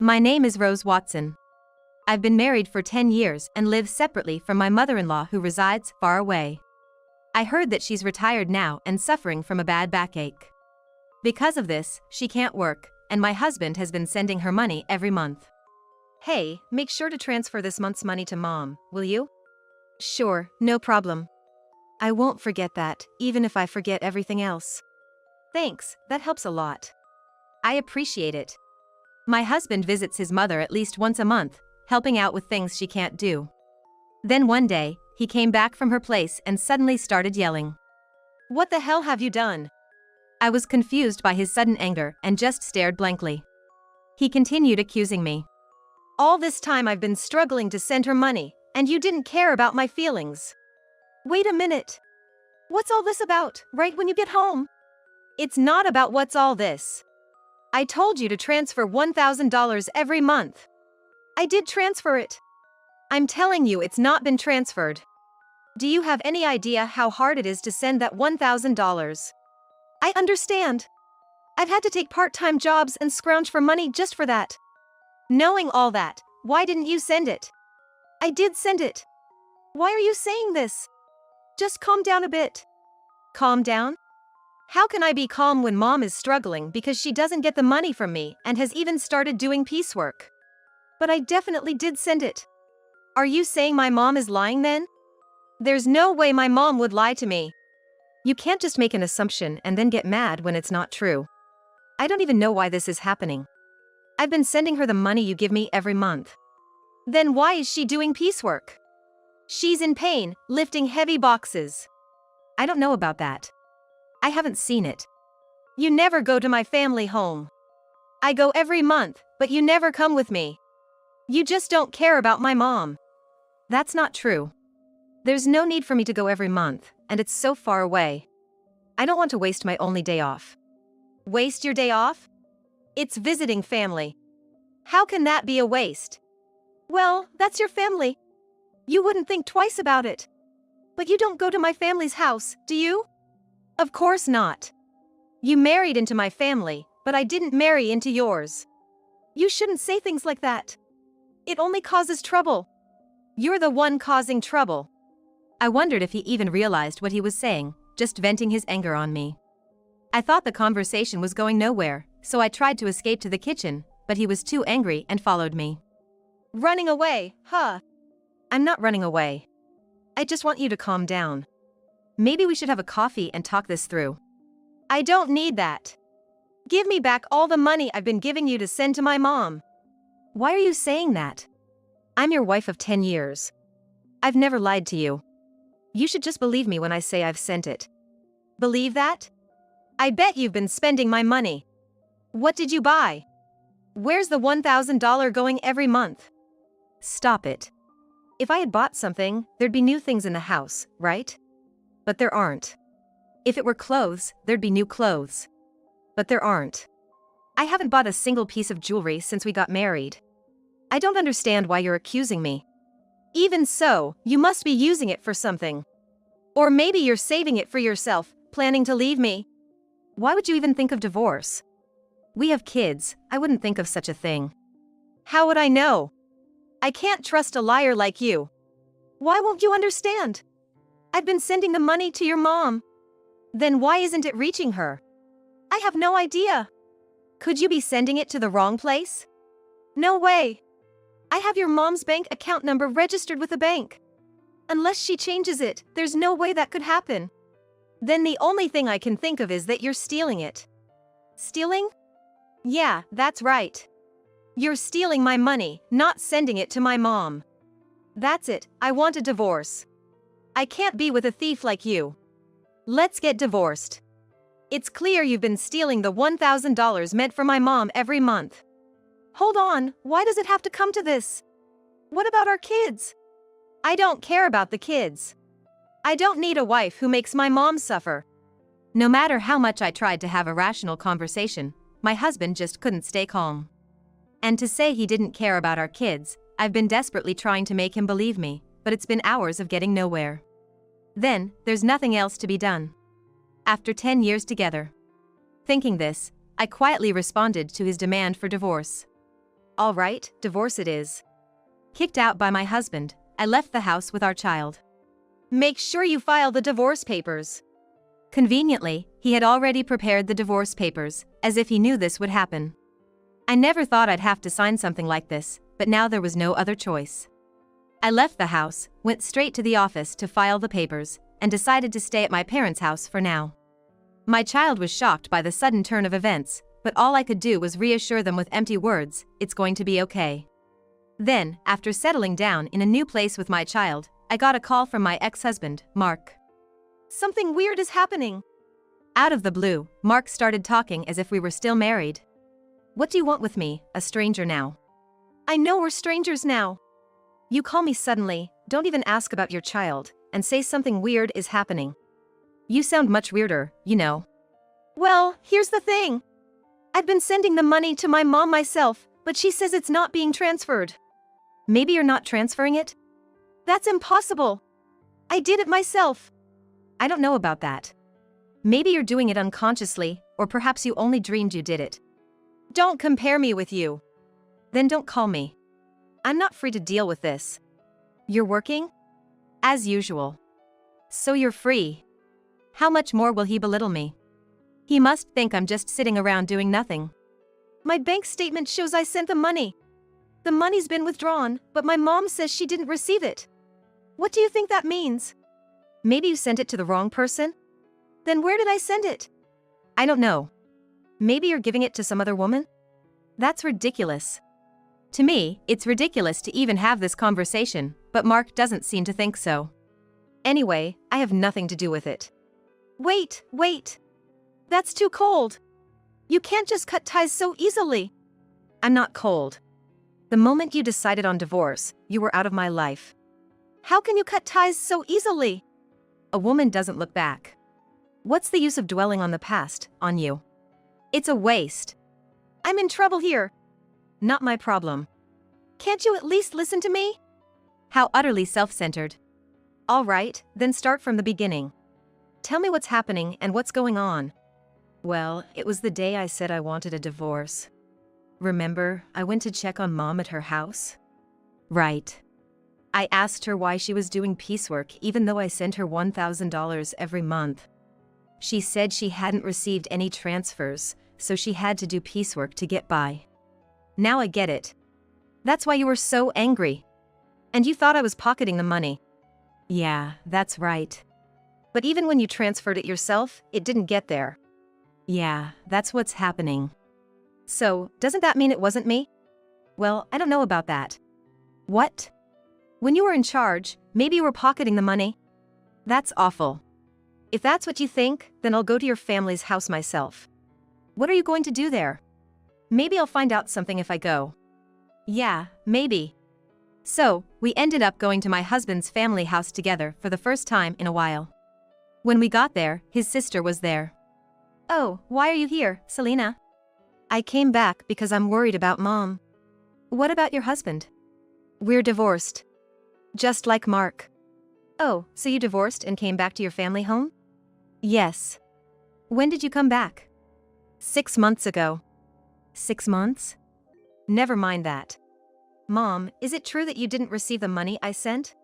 My name is Rose Watson. I've been married for 10 years and live separately from my mother-in-law who resides far away. I heard that she's retired now and suffering from a bad backache. Because of this, she can't work, and my husband has been sending her money every month. Hey, make sure to transfer this month's money to Mom, will you? Sure, no problem. I won't forget that, even if I forget everything else. Thanks, that helps a lot. I appreciate it. My husband visits his mother at least once a month, helping out with things she can't do. Then one day, he came back from her place and suddenly started yelling. What the hell have you done? I was confused by his sudden anger and just stared blankly. He continued accusing me. All this time I've been struggling to send her money, and you didn't care about my feelings. Wait a minute. What's all this about, right when you get home? It's not about what's all this. I told you to transfer $1,000 every month. I did transfer it. I'm telling you it's not been transferred. Do you have any idea how hard it is to send that $1,000? I understand. I've had to take part-time jobs and scrounge for money just for that. Knowing all that, why didn't you send it? I did send it. Why are you saying this? Just calm down a bit. Calm down? How can I be calm when Mom is struggling because she doesn't get the money from me and has even started doing piecework? But I definitely did send it. Are you saying my mom is lying then? There's no way my mom would lie to me. You can't just make an assumption and then get mad when it's not true. I don't even know why this is happening. I've been sending her the money you give me every month. Then why is she doing piecework? She's in pain, lifting heavy boxes. I don't know about that. I haven't seen it. You never go to my family home. I go every month, but you never come with me. You just don't care about my mom. That's not true. There's no need for me to go every month, and it's so far away. I don't want to waste my only day off. Waste your day off? It's visiting family. How can that be a waste? Well, that's your family. You wouldn't think twice about it. But you don't go to my family's house, do you? Of course not. You married into my family, but I didn't marry into yours. You shouldn't say things like that. It only causes trouble. You're the one causing trouble. I wondered if he even realized what he was saying, just venting his anger on me. I thought the conversation was going nowhere, so I tried to escape to the kitchen, but he was too angry and followed me. Running away, huh? I'm not running away. I just want you to calm down. Maybe we should have a coffee and talk this through. I don't need that. Give me back all the money I've been giving you to send to my mom. Why are you saying that? I'm your wife of 10 years. I've never lied to you. You should just believe me when I say I've sent it. Believe that? I bet you've been spending my money. What did you buy? Where's the $1,000 going every month? Stop it. If I had bought something, there'd be new things in the house, right? But there aren't. If it were clothes, there'd be new clothes. But there aren't. I haven't bought a single piece of jewelry since we got married. I don't understand why you're accusing me. Even so, you must be using it for something. Or maybe you're saving it for yourself, planning to leave me. Why would you even think of divorce? We have kids, I wouldn't think of such a thing. How would I know? I can't trust a liar like you. Why won't you understand? I've been sending the money to your mom. Then why isn't it reaching her? I have no idea. Could you be sending it to the wrong place? No way. I have your mom's bank account number registered with the bank. Unless she changes it, there's no way that could happen. Then the only thing I can think of is that you're stealing it. Stealing? Yeah, that's right. You're stealing my money, not sending it to my mom. That's it, I want a divorce. I can't be with a thief like you. Let's get divorced. It's clear you've been stealing the $1,000 meant for my mom every month. Hold on, why does it have to come to this? What about our kids? I don't care about the kids. I don't need a wife who makes my mom suffer. No matter how much I tried to have a rational conversation, my husband just couldn't stay calm. And to say he didn't care about our kids, I've been desperately trying to make him believe me, but it's been hours of getting nowhere. Then, there's nothing else to be done. After 10 years together. Thinking this, I quietly responded to his demand for divorce. All right, divorce it is. Kicked out by my husband, I left the house with our child. Make sure you file the divorce papers. Conveniently, he had already prepared the divorce papers, as if he knew this would happen. I never thought I'd have to sign something like this, but now there was no other choice. I left the house, went straight to the office to file the papers, and decided to stay at my parents' house for now. My child was shocked by the sudden turn of events, but all I could do was reassure them with empty words, "It's going to be okay." Then, after settling down in a new place with my child, I got a call from my ex-husband, Mark. Something weird is happening. Out of the blue, Mark started talking as if we were still married. What do you want with me, a stranger now? I know we're strangers now. You call me suddenly, don't even ask about your child, and say something weird is happening. You sound much weirder, you know. Well, here's the thing. I've been sending the money to my mom myself, but she says it's not being transferred. Maybe you're not transferring it? That's impossible. I did it myself. I don't know about that. Maybe you're doing it unconsciously, or perhaps you only dreamed you did it. Don't compare me with you. Then don't call me. I'm not free to deal with this. You're working? As usual. So you're free. How much more will he belittle me? He must think I'm just sitting around doing nothing. My bank statement shows I sent the money. The money's been withdrawn, but my mom says she didn't receive it. What do you think that means? Maybe you sent it to the wrong person? Then where did I send it? I don't know. Maybe you're giving it to some other woman? That's ridiculous. To me, it's ridiculous to even have this conversation, but Mark doesn't seem to think so. Anyway, I have nothing to do with it. Wait. That's too cold. You can't just cut ties so easily. I'm not cold. The moment you decided on divorce, you were out of my life. How can you cut ties so easily? A woman doesn't look back. What's the use of dwelling on the past, on you? It's a waste. I'm in trouble here. Not my problem. Can't you at least listen to me? How utterly self-centered. All right, then start from the beginning. Tell me what's happening and what's going on. Well, it was the day I said I wanted a divorce. Remember, I went to check on Mom at her house? Right. I asked her why she was doing piecework even though I sent her $1,000 every month. She said she hadn't received any transfers, so she had to do piecework to get by. Now I get it. That's why you were so angry. And you thought I was pocketing the money. Yeah, that's right. But even when you transferred it yourself, it didn't get there. Yeah, that's what's happening. So, doesn't that mean it wasn't me? Well, I don't know about that. What? When you were in charge, maybe you were pocketing the money? That's awful. If that's what you think, then I'll go to your family's house myself. What are you going to do there? Maybe I'll find out something if I go. Yeah, maybe. So, we ended up going to my husband's family house together for the first time in a while. When we got there, his sister was there. Oh, why are you here, Selena? I came back because I'm worried about Mom. What about your husband? We're divorced. Just like Mark. Oh, so you divorced and came back to your family home? Yes. When did you come back? 6 months ago. 6 months? Never mind that. Mom, is it true that you didn't receive the money I sent?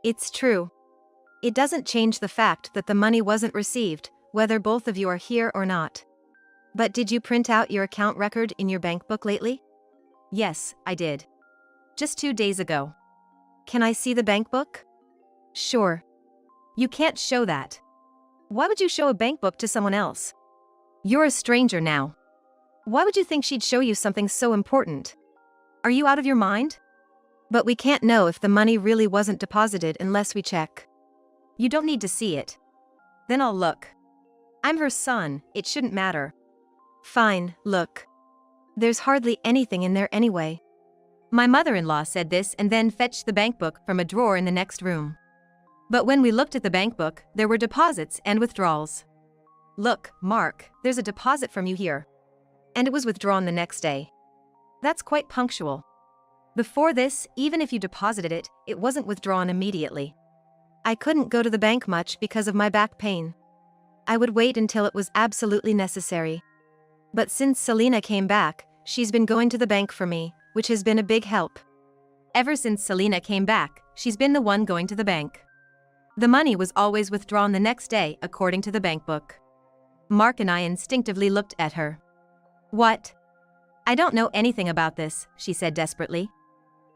It's true. It doesn't change the fact that the money wasn't received, whether both of you are here or not. But did you print out your account record in your bank book lately? Yes, I did. Just 2 days ago. Can I see the bank book? Sure. You can't show that. Why would you show a bank book to someone else? You're a stranger now. Why would you think she'd show you something so important? Are you out of your mind? But we can't know if the money really wasn't deposited unless we check. You don't need to see it. Then I'll look. I'm her son, it shouldn't matter. Fine, look. There's hardly anything in there anyway. My mother-in-law said this and then fetched the bank book from a drawer in the next room. But when we looked at the bank book, there were deposits and withdrawals. Look, Mark, there's a deposit from you here. And it was withdrawn the next day. That's quite punctual. Before this, even if you deposited it, it wasn't withdrawn immediately. I couldn't go to the bank much because of my back pain. I would wait until it was absolutely necessary. But since Selena came back, she's been going to the bank for me, which has been a big help. Ever since Selena came back, she's been the one going to the bank. The money was always withdrawn the next day according to the bank book. Mark and I instinctively looked at her. What? I don't know anything about this, she said desperately.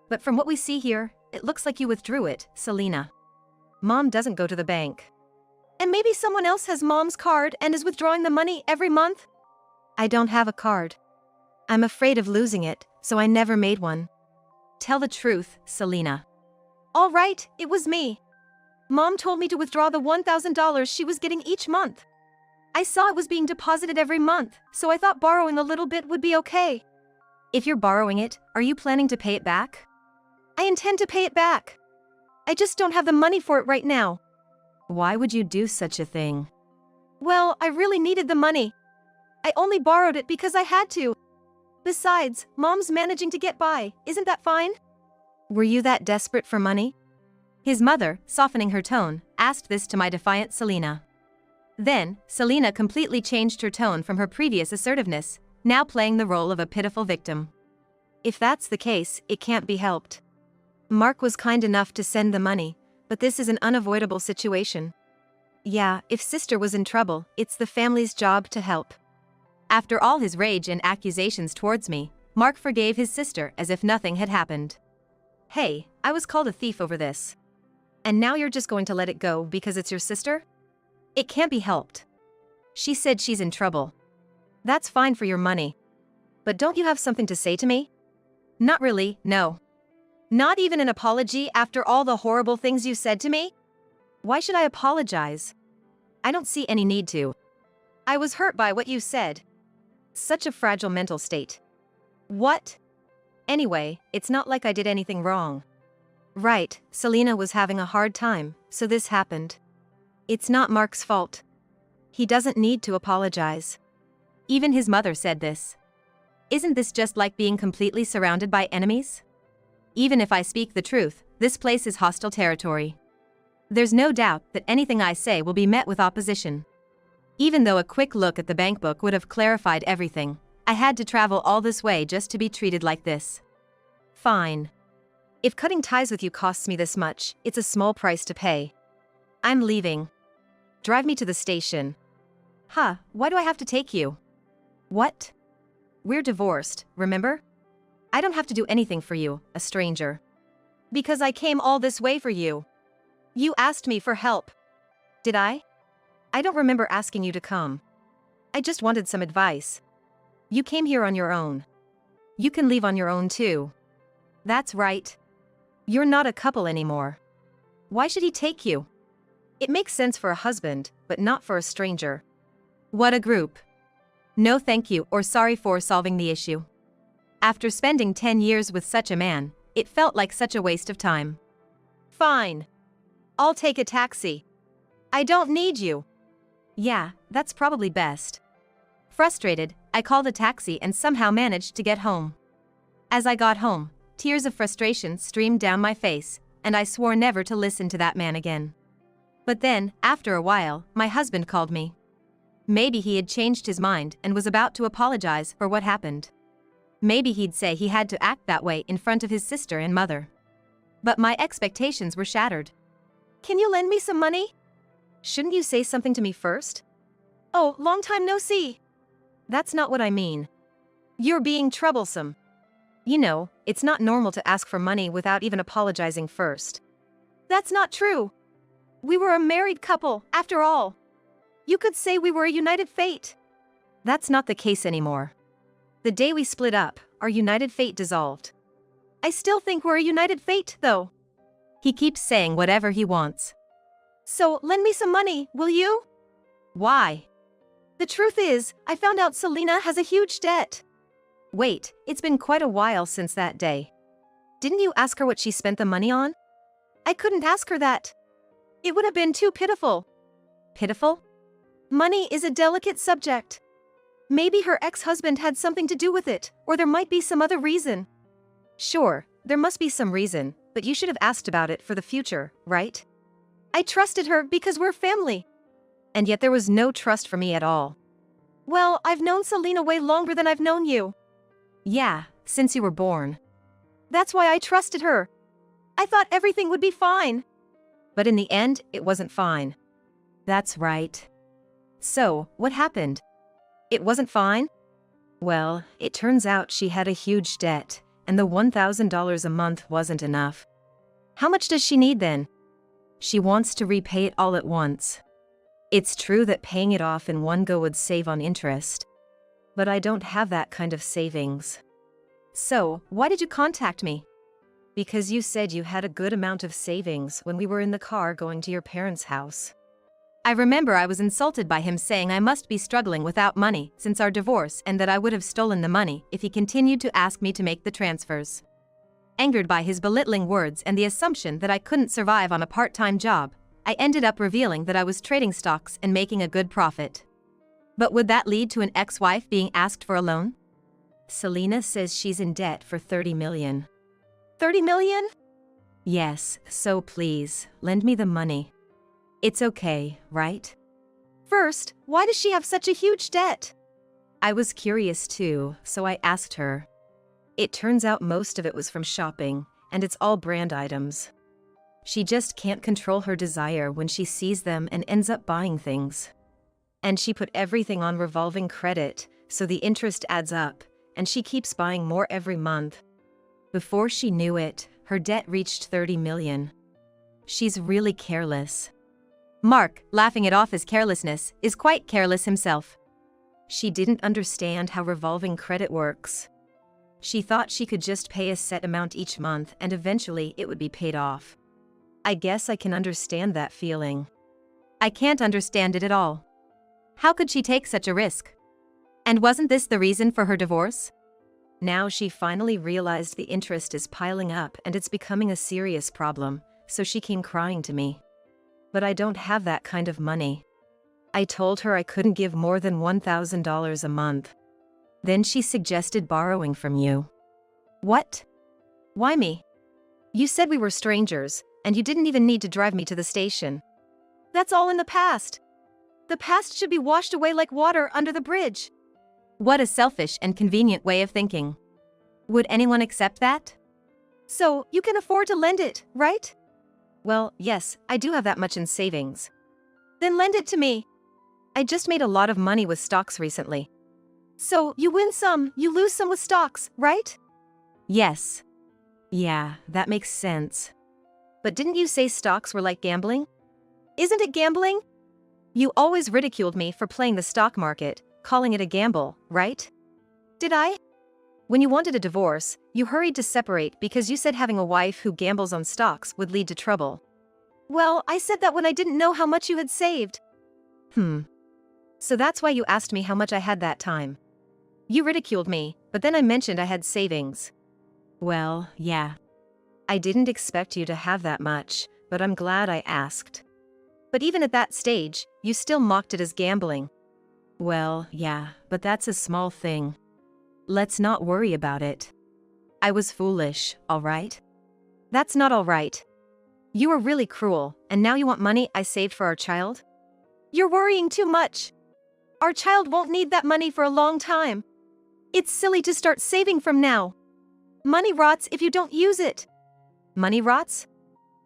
But from what we see here, it looks like you withdrew it, Selena. Mom doesn't go to the bank. And maybe someone else has Mom's card and is withdrawing the money every month? I don't have a card. I'm afraid of losing it, so I never made one. Tell the truth, Selena. All right, it was me. Mom told me to withdraw the $1,000 she was getting each month. I saw it was being deposited every month, so I thought borrowing a little bit would be okay. If you're borrowing it, are you planning to pay it back? I intend to pay it back. I just don't have the money for it right now. Why would you do such a thing? Well, I really needed the money. I only borrowed it because I had to. Besides, Mom's managing to get by, isn't that fine? Were you that desperate for money? His mother, softening her tone, asked this to my defiant Selena. Then, Selena completely changed her tone from her previous assertiveness, now playing the role of a pitiful victim. If that's the case, it can't be helped. Mark was kind enough to send the money, but this is an unavoidable situation. Yeah, if sister was in trouble, it's the family's job to help. After all his rage and accusations towards me, Mark forgave his sister as if nothing had happened. Hey, I was called a thief over this. And now you're just going to let it go because it's your sister? It can't be helped. She said she's in trouble. That's fine for your money. But don't you have something to say to me? Not really, no. Not even an apology after all the horrible things you said to me? Why should I apologize? I don't see any need to. I was hurt by what you said. Such a fragile mental state. What? Anyway, it's not like I did anything wrong. Right, Selena was having a hard time, so this happened. It's not Mark's fault. He doesn't need to apologize. Even his mother said this. Isn't this just like being completely surrounded by enemies? Even if I speak the truth, this place is hostile territory. There's no doubt that anything I say will be met with opposition. Even though a quick look at the bank book would have clarified everything, I had to travel all this way just to be treated like this. Fine. If cutting ties with you costs me this much, it's a small price to pay. I'm leaving. Drive me to the station. Huh, why do I have to take you? What? We're divorced, remember? I don't have to do anything for you, a stranger. Because I came all this way for you. You asked me for help. Did I? I don't remember asking you to come. I just wanted some advice. You came here on your own. You can leave on your own too. That's right. You're not a couple anymore. Why should he take you? It makes sense for a husband, but not for a stranger. What a group. No thank you or sorry for solving the issue. After spending 10 years with such a man, it felt like such a waste of time. Fine. I'll take a taxi. I don't need you. Yeah, that's probably best. Frustrated, I called a taxi and somehow managed to get home. As I got home, tears of frustration streamed down my face, and I swore never to listen to that man again. But then, after a while, my husband called me. Maybe he had changed his mind and was about to apologize for what happened. Maybe he'd say he had to act that way in front of his sister and mother. But my expectations were shattered. Can you lend me some money? Shouldn't you say something to me first? Oh, long time no see. That's not what I mean. You're being troublesome. You know, it's not normal to ask for money without even apologizing first. That's not true. We were a married couple, after all. You could say we were a united fate. That's not the case anymore. The day we split up, our united fate dissolved. I still think we're a united fate, though. He keeps saying whatever he wants. So, lend me some money, will you? Why? The truth is, I found out Selena has a huge debt. Wait, it's been quite a while since that day. Didn't you ask her what she spent the money on? I couldn't ask her that. It would have been too pitiful. Pitiful? Money is a delicate subject. Maybe her ex-husband had something to do with it, or there might be some other reason. Sure, there must be some reason, but you should have asked about it for the future, right? I trusted her because we're family. And yet there was no trust for me at all. Well, I've known Selena way longer than I've known you. Yeah, since you were born. That's why I trusted her. I thought everything would be fine. But in the end, it wasn't fine. That's right. So, what happened? It wasn't fine? Well, it turns out she had a huge debt, and the $1,000 a month wasn't enough. How much does she need then? She wants to repay it all at once. It's true that paying it off in one go would save on interest. But I don't have that kind of savings. So, why did you contact me? Because you said you had a good amount of savings when we were in the car going to your parents' house. I remember I was insulted by him saying I must be struggling without money since our divorce and that I would have stolen the money if he continued to ask me to make the transfers. Angered by his belittling words and the assumption that I couldn't survive on a part-time job, I ended up revealing that I was trading stocks and making a good profit. But would that lead to an ex-wife being asked for a loan? Selena says she's in debt for $30 million. $30 million? Yes, so please, lend me the money. It's okay, right? First, why does she have such a huge debt? I was curious too, so I asked her. It turns out most of it was from shopping, and it's all brand items. She just can't control her desire when she sees them and ends up buying things. And she put everything on revolving credit, so the interest adds up, and she keeps buying more every month. Before she knew it, her debt reached $30 million. She's really careless. Mark, laughing it off as carelessness, is quite careless himself. She didn't understand how revolving credit works. She thought she could just pay a set amount each month and eventually it would be paid off. I guess I can understand that feeling. I can't understand it at all. How could she take such a risk? And wasn't this the reason for her divorce? Now she finally realized the interest is piling up and it's becoming a serious problem, so she came crying to me. But I don't have that kind of money. I told her I couldn't give more than $1,000 a month. Then she suggested borrowing from you. What? Why me? You said we were strangers, and you didn't even need to drive me to the station. That's all in the past. The past should be washed away like water under the bridge. What a selfish and convenient way of thinking. Would anyone accept that? So, you can afford to lend it, right? Well, yes, I do have that much in savings. Then lend it to me. I just made a lot of money with stocks recently. So, you win some, you lose some with stocks, right? Yes. Yeah, that makes sense. But didn't you say stocks were like gambling? Isn't it gambling? You always ridiculed me for playing the stock market, calling it a gamble, right? Did I? When you wanted a divorce, you hurried to separate because you said having a wife who gambles on stocks would lead to trouble. Well, I said that when I didn't know how much you had saved. So that's why you asked me how much I had that time. You ridiculed me, but then I mentioned I had savings. Well, yeah. I didn't expect you to have that much, but I'm glad I asked. But even at that stage, you still mocked it as gambling. Well, yeah, but that's a small thing. Let's not worry about it. I was foolish, all right? That's not all right. You were really cruel, and now you want money I saved for our child? You're worrying too much. Our child won't need that money for a long time. It's silly to start saving from now. Money rots if you don't use it. Money rots?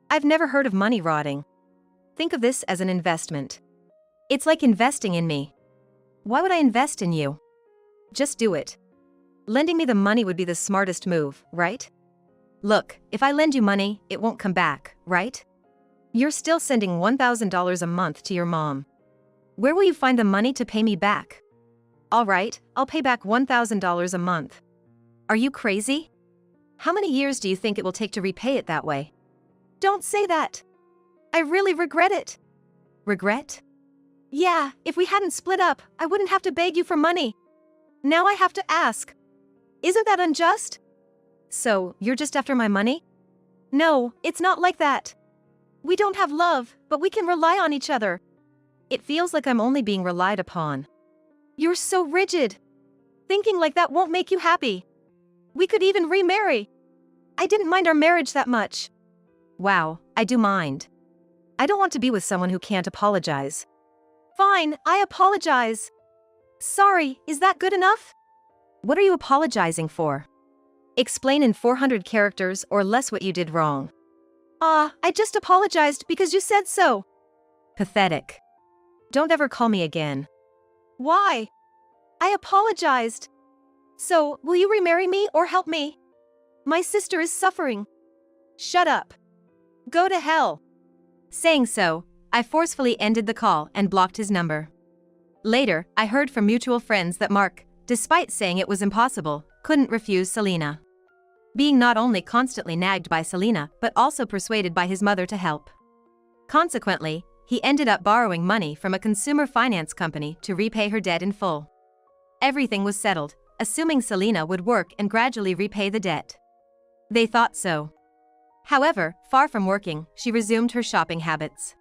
I've never heard of money rotting. Think of this as an investment. It's like investing in me. Why would I invest in you? Just do it. Lending me the money would be the smartest move, right? Look, if I lend you money, it won't come back, right? You're still sending $1,000 a month to your mom. Where will you find the money to pay me back? All right, I'll pay back $1,000 a month. Are you crazy? How many years do you think it will take to repay it that way? Don't say that. I really regret it. Regret? Yeah, if we hadn't split up, I wouldn't have to beg you for money. Now I have to ask. Isn't that unjust? So, you're just after my money? No, it's not like that. We don't have love, but we can rely on each other. It feels like I'm only being relied upon. You're so rigid. Thinking like that won't make you happy. We could even remarry. I didn't mind our marriage that much. Wow, I do mind. I don't want to be with someone who can't apologize. Fine, I apologize. Sorry, is that good enough? What are you apologizing for? Explain in 400 characters or less what you did wrong. I just apologized because you said so. Pathetic. Don't ever call me again. Why? I apologized. So, will you remarry me or help me? My sister is suffering. Shut up. Go to hell. Saying so, I forcefully ended the call and blocked his number. Later, I heard from mutual friends that Mark, despite saying it was impossible, couldn't refuse Selena. Being not only constantly nagged by Selena but also persuaded by his mother to help. Consequently, he ended up borrowing money from a consumer finance company to repay her debt in full. Everything was settled, assuming Selena would work and gradually repay the debt. They thought so. However, far from working, she resumed her shopping habits.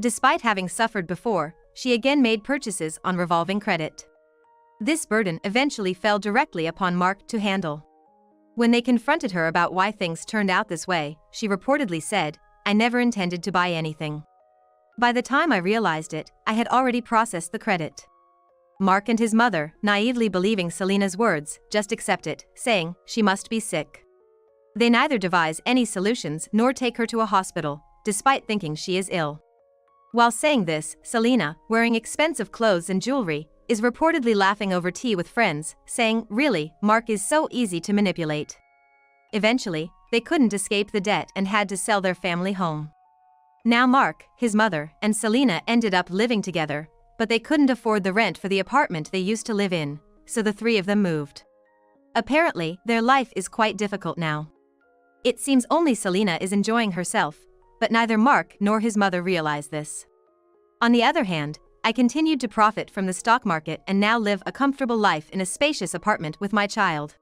Despite having suffered before, she again made purchases on revolving credit. This burden eventually fell directly upon Mark to handle. When they confronted her about why things turned out this way, she reportedly said, "I never intended to buy anything. By the time I realized it, I had already processed the credit." Mark and his mother, naively believing Selena's words, just accept it, saying, she must be sick. They neither devise any solutions nor take her to a hospital, despite thinking she is ill. While saying this, Selena, wearing expensive clothes and jewelry, is reportedly laughing over tea with friends, saying, "Really, Mark is so easy to manipulate." Eventually, they couldn't escape the debt and had to sell their family home. Now Mark, his mother, and Selena ended up living together, but they couldn't afford the rent for the apartment they used to live in, so the three of them moved. Apparently, their life is quite difficult now. It seems only Selena is enjoying herself, but neither Mark nor his mother realize this. On the other hand, I continued to profit from the stock market and now live a comfortable life in a spacious apartment with my child.